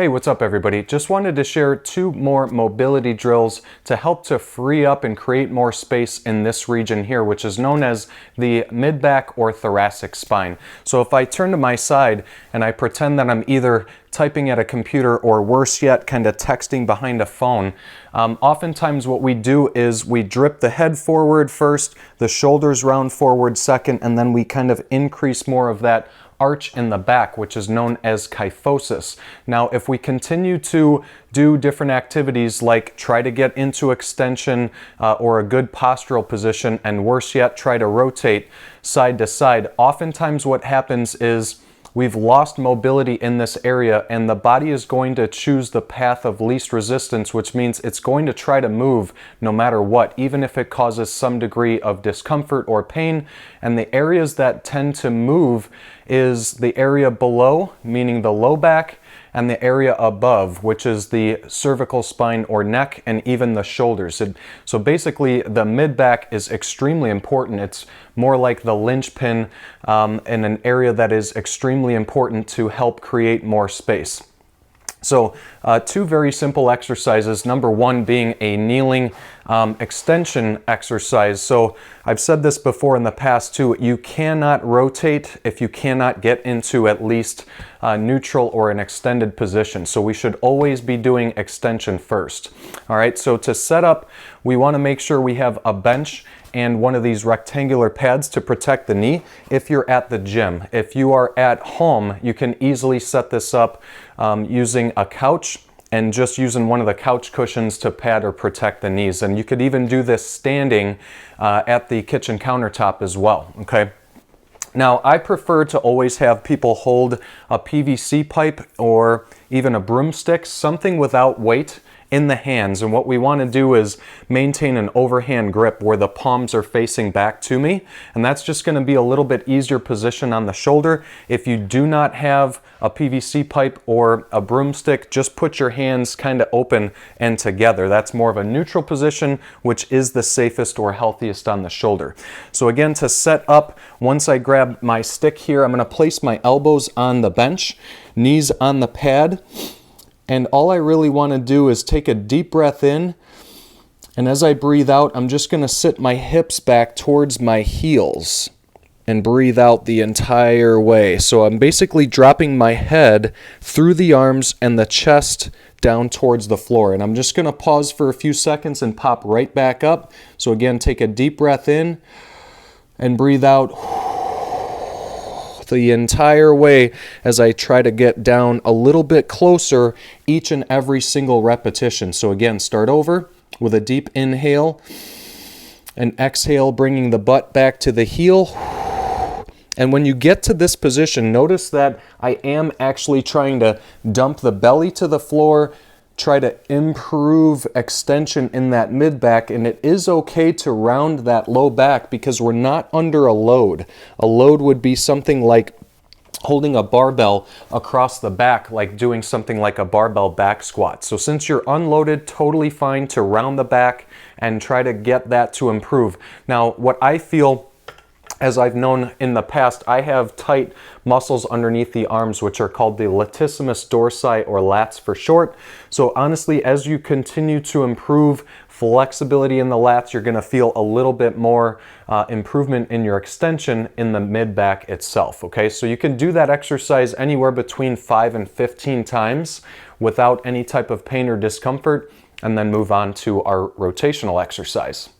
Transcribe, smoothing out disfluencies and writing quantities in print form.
Hey, what's up everybody? Just wanted to share two more mobility drills to help to free up and create more space in this region here, which is known as the mid-back or thoracic spine. So if I turn to my side and I pretend that I'm either typing at a computer or worse yet, kind of texting behind a phone, oftentimes what we do is we drip the head forward first, the shoulders round forward second, and then we kind of increase more of that arch in the back, which is known as kyphosis. Now, if we continue to do different activities like try to get into extension or a good postural position, and worse yet, try to rotate side to side, oftentimes what happens is we've lost mobility in this area and the body is going to choose the path of least resistance, which means it's going to try to move no matter what, even if it causes some degree of discomfort or pain. And the areas that tend to move is the area below, meaning the low back, and the area above, which is the cervical spine or neck, and even the shoulders. So basically the mid-back is extremely important. It's more like the linchpin in an area that is extremely important to help create more space. So two very simple exercises. Number one being a kneeling extension exercise. So I've said this before in the past too, you cannot rotate if you cannot get into at least neutral or an extended position. So we should always be doing extension first. All right, so to set up, we want to make sure we have a bench and one of these rectangular pads to protect the knee if you're at the gym. If you are at home, you can easily set this up using a couch and just using one of the couch cushions to pad or protect the knees. And you could even do this standing at the kitchen countertop as well, okay? Now, I prefer to always have people hold a PVC pipe or even a broomstick, something without weight, in the hands. And what we want to do is maintain an overhand grip where the palms are facing back to me. And that's just going to be a little bit easier position on the shoulder. If you do not have a PVC pipe or a broomstick, just put your hands kind of open and together. That's more of a neutral position, which is the safest or healthiest on the shoulder. So again, to set up, once I grab my stick here, I'm going to place my elbows on the bench, knees on the pad. And all I really want to do is take a deep breath in, and as I breathe out, I'm just going to sit my hips back towards my heels and breathe out the entire way. So I'm basically dropping my head through the arms and the chest down towards the floor. And I'm just going to pause for a few seconds and pop right back up. So again, take a deep breath in and breathe out the entire way as I try to get down a little bit closer each and every single repetition. So again, start over with a deep inhale and exhale, bringing the butt back to the heel. And when you get to this position, notice that I am actually trying to dump the belly to the floor, try to improve extension in that mid-back, and it is okay to round that low back because we're not under a load. A load would be something like holding a barbell across the back, like doing something like a barbell back squat. So since you're unloaded, totally fine to round the back and try to get that to improve. Now, what I feel, as I've known in the past, I have tight muscles underneath the arms, which are called the latissimus dorsi, or lats for short. So honestly, as you continue to improve flexibility in the lats, you're going to feel a little bit more improvement in your extension in the mid-back itself, okay? So you can do that exercise anywhere between 5 and 15 times without any type of pain or discomfort, and then move on to our rotational exercise.